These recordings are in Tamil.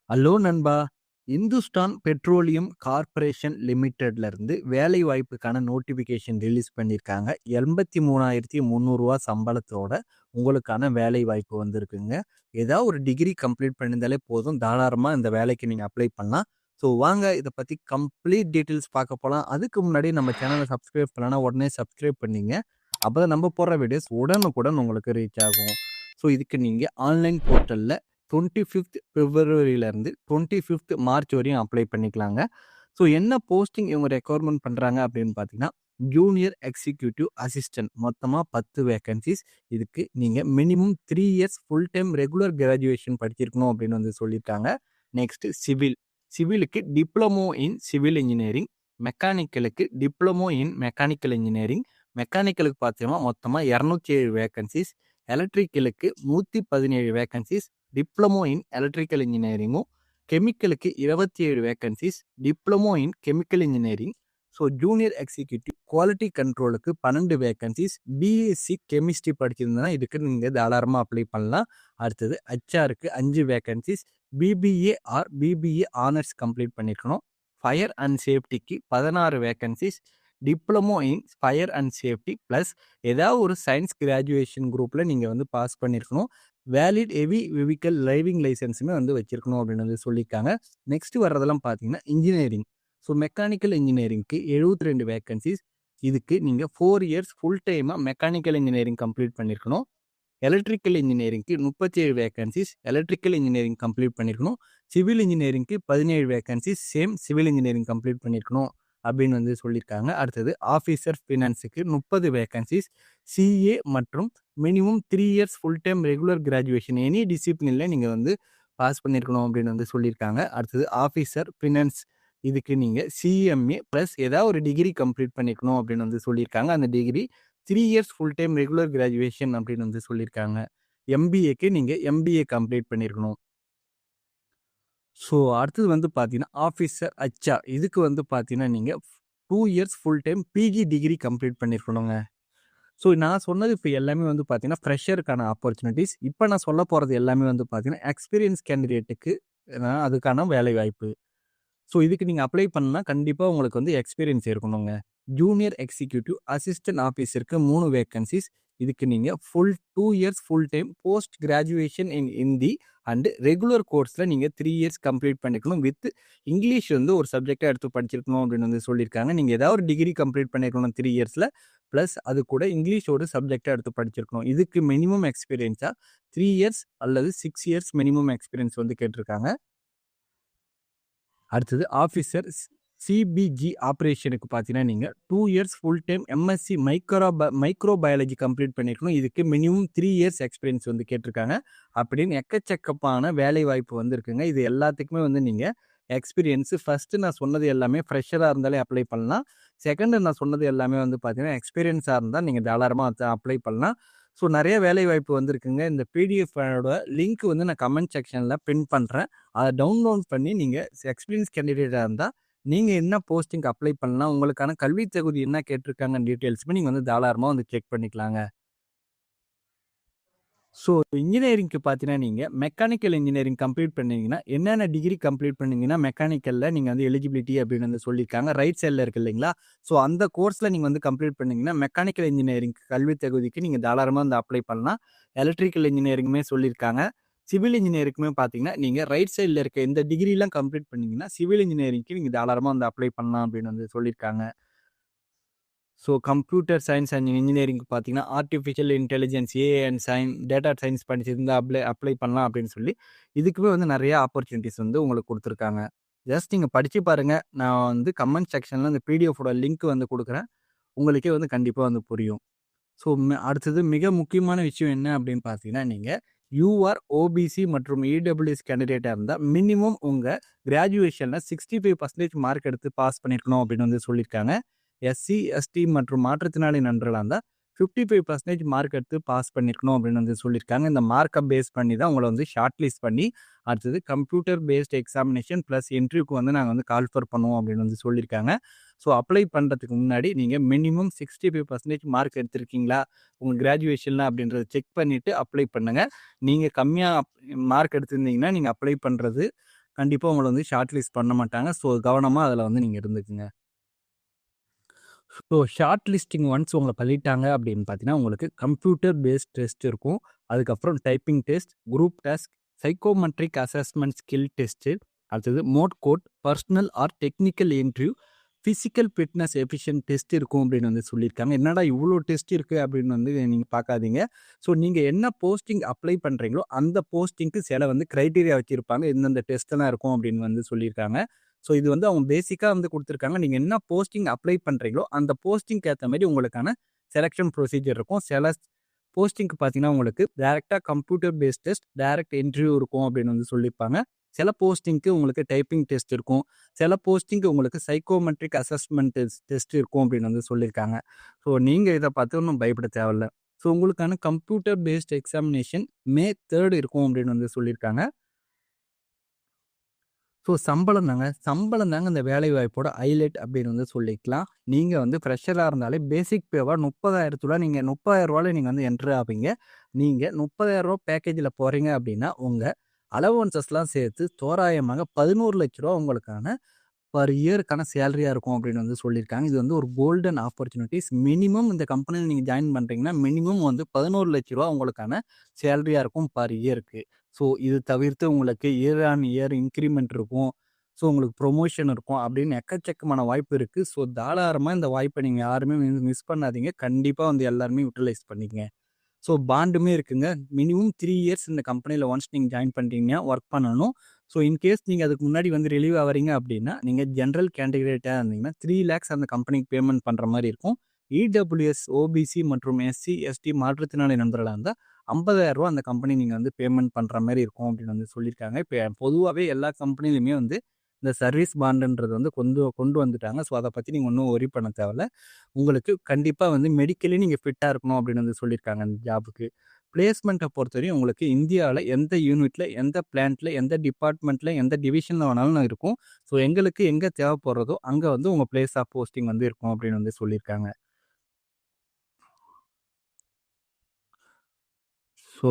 ஹலோ நண்பா! இந்துஸ்தான் பெட்ரோலியம் கார்ப்பரேஷன் லிமிடெட்ல இருந்து வேலை வாய்ப்புக்கான நோட்டிஃபிகேஷன் ரிலீஸ் பண்ணியிருக்காங்க. ரூ. 83,300 சம்பளத்தோட உங்களுக்கான வேலை வாய்ப்பு வந்திருக்குங்க. ஏதாவது ஒரு டிகிரி கம்ப்ளீட் பண்ணியிருந்தாலே போதும். தாராளமா இந்த வேலைக்கு நீங்க அப்ளை பண்ணலாம். ஸோ வாங்க இத பத்தி கம்ப்ளீட் டீட்டெயில்ஸ் பார்க்க போலாம். அதுக்கு முன்னாடி நம்ம சேனல சப்ஸ்கிரைப் பண்ணலனா உடனே சப்ஸ்கிரைப் பண்ணீங்க. அப்பதான் நம்ம போடுற வீடியோஸ் உடனுக்குடன் உங்களுக்கு ரீச் ஆகும். ஸோ இதுக்கு நீங்க ஆன்லைன் போர்ட்டல்ல 25த் பிப்ரவரியிலேருந்து 25த் மார்ச் வரையும் அப்ளை பண்ணிக்கலாங்க. ஸோ என்ன போஸ்டிங் இவங்க ரெக்யர்மெண்ட் பண்ணுறாங்க அப்படின்னு பார்த்தீங்கன்னா, ஜூனியர் எக்ஸிக்யூட்டிவ் அசிஸ்டன்ட் மொத்தமாக 10 வேகன்சிஸ். இதுக்கு நீங்கள் minimum 3 years full time regular graduation படிச்சிருக்கணும் அப்படின்னு வந்து சொல்லியிருக்காங்க. நெக்ஸ்ட்டு சிவிலுக்கு டிப்ளமோ இன் சிவில் இன்ஜினியரிங், மெக்கானிக்கலுக்கு டிப்ளமோ இன் மெக்கானிக்கல் இன்ஜினியரிங், மெக்கானிக்கலுக்கு பார்த்தீங்கன்னா மொத்தமாக 207 வேகன்சிஸ், எலக்ட்ரிக்கலுக்கு 117 வேகன்சிஸ், டிப்ளமோ இன் எலக்ட்ரிக்கல் இன்ஜினியரிங்கும், கெமிக்கலுக்கு 27 vacancies, diploma in chemical engineering. So junior executive quality கண்ட்ரோலுக்கு 12 வேகன்சிஸ். பிஎஸ்சி கெமிஸ்ட்ரி படிச்சிருந்தனா இதுக்கு நீங்கள் தாராளமாக அப்ளை பண்ணலாம். அடுத்தது ஹெச்ஆருக்கு 5 vacancies. BBA or BBA honours complete பண்ணியிருக்கணும். ஃபயர் அண்ட் சேஃப்டிக்கு 16 vacancies. Diploma in fire and safety plus ஏதாவது ஒரு சயின்ஸ் கிராஜுவேஷன் குரூப்பில் நீங்கள் வந்து பாஸ் பண்ணியிருக்கணும். வேலிட் ஹெவி வெஹிக்கல் டிரைவிங் லைசன்ஸுமே வந்து வச்சிருக்கணும் அப்படின்னு வந்து சொல்லியிருக்காங்க. நெக்ஸ்ட் வர்றதெல்லாம் பார்த்தீங்கன்னா இன்ஜினியரிங். ஸோ மெக்கானிக்கல் இன்ஜினியரிங்க்கு 72 வேகன்சிஸ். இதுக்கு நீங்கள் 4 இயர்ஸ் ஃபுல் டைமாக மெக்கானிக்கல் இன்ஜினியரிங் கம்ப்ளீட் பண்ணியிருக்கணும். எலக்ட்ரிக்கல் இன்ஜினியரிங்க்கு 37 வேகன்சிஸ். எலக்ட்ரிக்கல் இன்ஜினியரிங் கம்ப்ளீட் பண்ணியிருக்கணும். சிவில் இன்ஜினியரிங்க்கு 17 vacancies. Same civil engineering complete பண்ணியிருக்கணும் அப்படின்னு வந்து சொல்லியிருக்காங்க. அடுத்தது ஆஃபீஸர் ஃபினான்ஸுக்கு 30 வேகன்சிஸ். சிஏ மற்றும் minimum 3 years full time regular graduation any டிசிப்ளினில் நீங்கள் வந்து பாஸ் பண்ணியிருக்கணும் அப்படின்னு வந்து சொல்லியிருக்காங்க. அடுத்தது ஆஃபீஸர் ஃபினான்ஸ் இதுக்கு நீங்கள் சிஎம்ஏ ப்ளஸ் ஏதாவது ஒரு டிகிரி கம்ப்ளீட் பண்ணியிருக்கணும் அப்படின்னு வந்து சொல்லியிருக்காங்க. அந்த degree 3 years full time regular graduation அப்படின்னு வந்து சொல்லியிருக்காங்க. எம்பிஏக்கு நீங்கள் எம்பிஏ கம்ப்ளீட் பண்ணியிருக்கணும். ஸோ அடுத்தது வந்து பார்த்தீங்கன்னா ஆஃபீஸர் ஹெச்ஆர் இதுக்கு வந்து பார்த்தீங்கன்னா நீங்கள் 2 years full time PG degree complete பண்ணியிருக்கணுங்க. ஸோ நான் சொன்னது இப்போ எல்லாமே வந்து பார்த்தீங்கன்னா ஃப்ரெஷருக்கான ஆப்பர்ச்சுனிட்டிஸ். இப்போ நான் சொல்ல போகிறது எல்லாமே வந்து பார்த்தீங்கன்னா எக்ஸ்பீரியன்ஸ் கேண்டிடேட்டுக்கு அதுக்கான வேலை வாய்ப்பு. ஸோ இதுக்கு நீங்கள் அப்ளை பண்ணால் கண்டிப்பாக உங்களுக்கு வந்து எக்ஸ்பீரியன்ஸ் இருக்கணுங்க. ஜூனியர் எக்ஸிக்யூட்டிவ் அசிஸ்டன்ட் ஆஃபீஸருக்கு 3 வேகன்சிஸ். இதுக்கு நீங்கள் 2 years full time post graduation in Hindi and regular கோர்ஸில் நீங்கள் 3 இயர்ஸ் கம்ப்ளீட் பண்ணிக்கணும். வித் இங்கிலீஷ் வந்து ஒரு சப்ஜெக்டாக எடுத்து படிச்சிருக்கணும் அப்படின்னு வந்து சொல்லியிருக்காங்க. நீங்கள் ஏதாவது ஒரு டிகிரி கம்ப்ளீட் பண்ணியிருக்கணும் 3 இயர்ஸில். ப்ளஸ் அது கூட இங்கிலீஷ் ஒரு சப்ஜெக்டாக எடுத்து படிச்சிருக்கணும். இதுக்கு மினிமம் எக்ஸ்பீரியன்ஸாக 3 இயர்ஸ் அல்லது 6 இயர்ஸ் மினிமம் எக்ஸ்பீரியன்ஸ் வந்து கேட்டிருக்காங்க. அடுத்தது ஆஃபீஸர் சிபிஜி ஆப்ரேஷனுக்கு பார்த்தீங்கன்னா நீங்கள் 2 years full time MSc microbiology complete பண்ணியிருக்கணும். இதுக்கு மினிமம் 3 இயர்ஸ் எக்ஸ்பீரியன்ஸ் வந்து கேட்டிருக்காங்க. அப்படின்னு எக்கச்சக்கமான வேலை வாய்ப்பு வந்து இருக்குங்க. இது எல்லாத்துக்குமே வந்து நீங்கள் எக்ஸ்பீரியன்ஸு ஃபஸ்ட்டு நான் சொன்னது எல்லாமே ஃப்ரெஷராக இருந்தாலே அப்ளை பண்ணலாம். செகண்டு நான் சொன்னது எல்லாமே வந்து பார்த்தீங்கன்னா எக்ஸ்பீரியன்ஸாக இருந்தால் நீங்கள் தாராளமாக அப்ளை பண்ணலாம். ஸோ நிறைய வேலை வாய்ப்பு வந்திருக்குங்க. இந்த பிடிஎஃபோட லிங்க் வந்து நான் கமெண்ட் செக்ஷனில் பின் பண்ணுறேன். அதை டவுன்லோட் பண்ணி நீங்கள் எக்ஸ்பீரியன்ஸ் கேண்டிடேட்டாக இருந்தால் நீங்கள் என்ன போஸ்டிங்க்கு அப்ளை பண்ணலாம், உங்களுக்கான கல்வி தகுதி என்ன கேட்டிருக்காங்க டீட்டெயில்ஸுமே நீங்கள் வந்து தாராளமாக வந்து செக் பண்ணிக்கலாங்க. ஸோ இன்ஜினியரிங்க்கு பார்த்தீங்கன்னா நீங்கள் மெக்கானிக்கல் இன்ஜினியரிங் கம்ப்ளீட் பண்ணீங்கன்னா என்னென்ன டிகிரி கம்ப்ளீட் பண்ணீங்கன்னா மெக்கானிக்கலில் நீங்கள் வந்து எலிஜிபிலிட்டி அப்படின்னு வந்து சொல்லியிருக்காங்க. ரைட் சைடில் இருக்குது இல்லைங்களா? ஸோ அந்த கோர்ஸில் நீங்கள் வந்து கம்ப்ளீட் பண்ணீங்கன்னா மெக்கானிக்கல் இன்ஜினியரிங் கல்வி தகுதிக்கு நீங்கள் தாராளமாக வந்து அப்ளை பண்ணலாம். எலக்ட்ரிக்கல் இன்ஜினியரிங்குமே சொல்லியிருக்காங்க. சிவில் இன்ஜினியரிங்குமே பார்த்தீங்கன்னா நீங்கள் ரைட் சைடில் இருக்க இந்த டிகிரிலாம் கம்ப்ளீட் பண்ணீங்கன்னா சிவில் இன்ஜினியரிங்க்கு நீங்கள் தாராளமாக வந்து அப்ளை பண்ணலாம் அப்படின்னு வந்து சொல்லியிருக்காங்க. So computer science and engineering பார்த்தீங்கன்னா artificial intelligence, AI and data science படிச்சிருந்தா அப்ளை பண்ணலாம் அப்படின்னு சொல்லி இதுக்குமே வந்து நிறைய ஆப்பர்ச்சுனிட்டிஸ் வந்து உங்களுக்கு கொடுத்துருக்காங்க. ஜஸ்ட் நீங்கள் படித்து பாருங்கள். நான் வந்து கமெண்ட் செக்ஷனில் இந்த பிடிஎஃபோட லிங்க் வந்து கொடுக்குறேன். உங்களுக்கே வந்து கண்டிப்பாக வந்து புரியும். ஸோ அடுத்தது மிக முக்கியமான விஷயம் என்ன அப்படின்னு பார்த்தீங்கன்னா நீங்கள் யூஆர் ஓபிசி மற்றும் இடபிள்யூஎஸ் கேண்டிடேட்டாக இருந்தால் மினிமம் உங்கள் கிராஜுவேஷனில் 65% மார்க் எடுத்து பாஸ் பண்ணியிருக்கணும் அப்படின்னு வந்து சொல்லியிருக்காங்க. எஸ்சி, எஸ்டி மற்றும் மாற்றுத்திறனாளி நண்பர்களாக இருந்தால் 55% மார்க் எடுத்து பாஸ் பண்ணியிருக்கணும் அப்படின்னு வந்து சொல்லியிருக்காங்க. இந்த மார்க்கை பேஸ் பண்ணி தான் உங்களை வந்து ஷார்ட் லிஸ்ட் பண்ணி அடுத்தது கம்ப்யூட்டர் பேஸ்ட் எக்ஸாமினேஷன் ப்ளஸ் இன்டர்வியூக்கு வந்து நாங்கள் வந்து கால்ஃபர் பண்ணுவோம் அப்படின்னு வந்து சொல்லியிருக்காங்க. ஸோ அப்ளை பண்ணுறதுக்கு முன்னாடி நீங்கள் மினிமம் 65% மார்க் எடுத்திருக்கீங்களா உங்கள் கிராஜுவேஷனில் அப்படின்றத செக் பண்ணிவிட்டு அப்ளை பண்ணுங்கள். நீங்கள் கம்மியாக மார்க் எடுத்திருந்தீங்கன்னா நீங்கள் அப்ளை பண்ணுறது கண்டிப்பா உங்கள வந்து ஷார்ட் லிஸ்ட் பண்ண மாட்டாங்க. ஸோ கவனமா அதில வந்து நீங்க இருந்துக்குங்க. ஸோ ஷார்ட் லிஸ்டிங் ஒன்ஸ் உங்கள பண்ணிட்டாங்க அப்படின்னு பார்த்தீங்கன்னா, உங்களுக்கு கம்ப்யூட்டர் பேஸ்ட் டெஸ்ட் இருக்கும். அதுக்கப்புறம் typing test, group task, psychometric assessment skill test, அடுத்தது mode code, personal or technical interview, physical fitness efficient test இருக்கும் அப்படின்னு வந்து சொல்லியிருக்காங்க. என்னடா இவ்வளோ டெஸ்ட் இருக்கு அப்படின்னு வந்து நீங்க பார்க்காதீங்க. ஸோ நீங்க என்ன போஸ்டிங் அப்ளை பண்றீங்களோ, அந்த போஸ்டிங்க்கு சில வந்து கிரைட்டீரியா வச்சிருப்பாங்க. இந்தந்த டெஸ்ட்லாம் இருக்கும் அப்படின்னு வந்து சொல்லியிருக்காங்க. ஸோ இது வந்து அவங்க பேசிக்கா வந்து குடுத்துருக்காங்க. நீங்க என்ன போஸ்டிங் அப்ளை பண்றீங்களோ, அந்த போஸ்டிங்க்கு ஏத்த மாரி உங்களுக்கான செலக்ஷன் ப்ரொசீஜர் இருக்கும். சில போஸ்டிங்க்கு பார்த்தீங்கன்னா, உங்களுக்கு டைரக்ட்டா computer based test, direct interview இருக்கும் அப்படின்னு வந்து சொல்லியிருப்பாங்க. சில போஸ்டிங்க்கு உங்களுக்கு டைப்பிங் டெஸ்ட் இருக்கும். சில போஸ்டிங்க்கு உங்களுக்கு சைக்கோமெட்ரிக் அசஸ்மென்ட் டெஸ்ட் இருக்கும் அப்படின்னு வந்து சொல்லியிருக்காங்க. ஸோ நீங்க இத பார்த்து ஒண்ணும் பயப்பட தேவையில்ல. ஸோ உங்களுக்கான கம்ப்யூட்டர் பேஸ்ட் எக்ஸாமினேஷன் மே 3 இருக்கும் அப்படின்னு வந்து சொல்லியிருக்காங்க. ஸோ சம்பளம் தாங்க இந்த வேலைவாய்ப்போட ஹைலைட் அப்படின்னு வந்து சொல்லிக்கலாம். நீங்க வந்து ஃப்ரெஷரா இருந்தாலே பேசிக் பேவா 30,000 நீங்க ரூ. 30,000 நீங்க வந்து என்டர் ஆவீங்க. நீங்க ரூ. 30,000 பேக்கேஜ்ல போறீங்க அப்படின்னா, உங்க அலவன்சஸ்லாம் சேர்த்து தோராயமாக ரூ. 11,00,000 உங்களுக்கான பர் இயருக்கான சேலரியா இருக்கும் அப்படின்னு வந்து சொல்லியிருக்காங்க. இது வந்து ஒரு கோல்டன் ஆப்பர்ச்சுனிட்டீஸ். மினிமம் இந்த கம்பெனியில நீங்க ஜாயின் பண்றீங்கன்னா, மினிமம் வந்து ரூ. 11,00,000 உங்களுக்கான சேலரியா இருக்கும் பர் இயருக்கு. ஸோ இது தவிர்த்து உங்களுக்கு இயர் ஆன் இயர் இன்கிரிமெண்ட் இருக்கும். ஸோ உங்களுக்கு ப்ரொமோஷன் இருக்கும் அப்படின்னு எக்கச்சக்கமான வாய்ப்பு இருக்கு. ஸோ தாராளமா இந்த வாய்ப்ப நீங்க யாருமே மிஸ் பண்ணாதீங்க. கண்டிப்பா வந்து எல்லாருமே யுட்டிலைஸ் பண்ணிக்கங்க. ஸோ பாண்டுமே இருக்குங்க. மினிமம் 3 இயர்ஸ் இந்த கம்பெனியில ஒன்ஸ் நீங்க ஜாயின் பண்ணிட்டீங்கன்னா ஒர்க் பண்ணணும். ஸோ இன்கேஸ் நீங்க அதுக்கு முன்னாடி வந்து ரிலீவ் ஆவறீங்க அப்படின்னா, நீங்க ஜெனரல் கேண்டிடேட்டா இருந்தீங்கன்னா 3,00,000 அந்த கம்பெனிக்கு பேமெண்ட் பண்ற மாரி இருக்கும். இடபிள்யூஎஸ், ஓபிசி மற்றும் எஸ்சி, எஸ்டி மாற்றுத்திறனாளி நண்பர்களா இருந்தா ரூ. 50,000 அந்த கம்பெனி நீங்க வந்து பேமெண்ட் பண்ற மாரி இருக்கும் அப்படின்னு வந்து சொல்லியிருக்காங்க. இப்ப பொதுவாவே எல்லா கம்பெனிலுமே வந்து இந்த சர்வீஸ் பாண்டுன்றது வந்து கொண்டு கொண்டு வந்துட்டாங்க. ஸோ அத பத்தி நீங்க ஒண்ணும் வொரி பண்ண தேவையில்ல. உங்களுக்கு கண்டிப்பா வந்து மெடிக்கலி நீங்க ஃபிட்டா இருக்கணும் அப்படின்னு வந்து சொல்லியிருக்காங்க அந்த ஜாப்க்கு. பிளேஸ்மெண்ட்ட பொறுத்தவரையும் உங்களுக்கு இந்தியால எந்த யூனிட்ல, எந்த பிளான்ட்ல, எந்த டிபார்ட்மெண்ட்ல, எந்த டிவிஷன்ல வேணாலும் இருக்கும். ஸோ எங்களுக்கு எங்க தேவைப்படுறதோ, அங்க வந்து உங்க பிளேஸ் ஆஃப் போஸ்டிங் வந்து இருக்கும் அப்படின்னு வந்து சொல்லியிருக்காங்க. ஸோ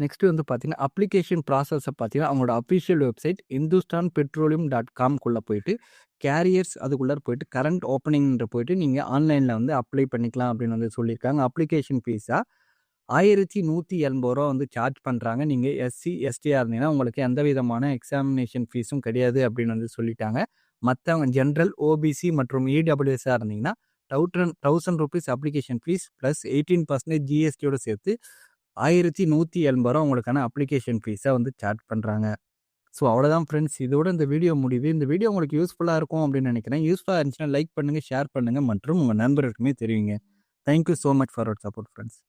நெக்ஸ்ட் வந்து பார்த்தீங்கன்னா, அப்ளிகேஷன் ப்ராசஸ பார்த்தீங்கன்னா, அவங்களோட அஃபிஷியல் வெப்சைட் இந்துஸ்தான் பெட்ரோலியம் .காம்க்குள்ள போயிட்டு, கேரியர்ஸ் அதுக்குள்ளார போயிட்டு, கரண்ட் ஓப்பனிங்ன்ற போயிட்டு, நீங்க ஆன்லைன்ல வந்து அப்ளை பண்ணிக்கலாம் அப்படின்னு வந்து சொல்லியிருக்காங்க. அப்ளிகேஷன் ஃபீஸா ரூ. 1,180 வந்து சார்ஜ் பண்றாங்க. நீங்க எஸ்சி, எஸ்டியா இருந்தீங்கன்னா, உங்களுக்கு எந்த விதமான எக்ஸாமினேஷன் ஃபீஸும் கிடையாது அப்படின்னு வந்து சொல்லிட்டாங்க. மத்தவங்க ஜெனரல், ஓபிசி மற்றும் இடபிள்யூஎஸ்ஸா இருந்தீங்கன்னா, ₹1,000 அப்ளிகேஷன் ஃபீஸ் பிளஸ் 18% ஜிஎஸ்டியோட சேர்த்து ரூ. 1,180 உங்களுக்கான அப்ளிகேஷன் ஃபீஸா வந்து சார்ஜ் பண்றாங்க. ஸோ அவ்வளோதான் ஃப்ரெண்ட்ஸ். இதோட இந்த வீடியோ முடியுது. இந்த வீடியோ உங்களுக்கு யூஸ்ஃபுல்லா இருக்கும் அப்படின்னு நினைக்கிறேன். யூஸ்ஃபுல்லா இருந்துச்சுன்னா லைக் பண்ணுங்க, ஷேர் பண்ணுங்க மற்றும் உங்க நண்பர்களுக்குமே தெரிவிங்க. Thank you so much for your support friends.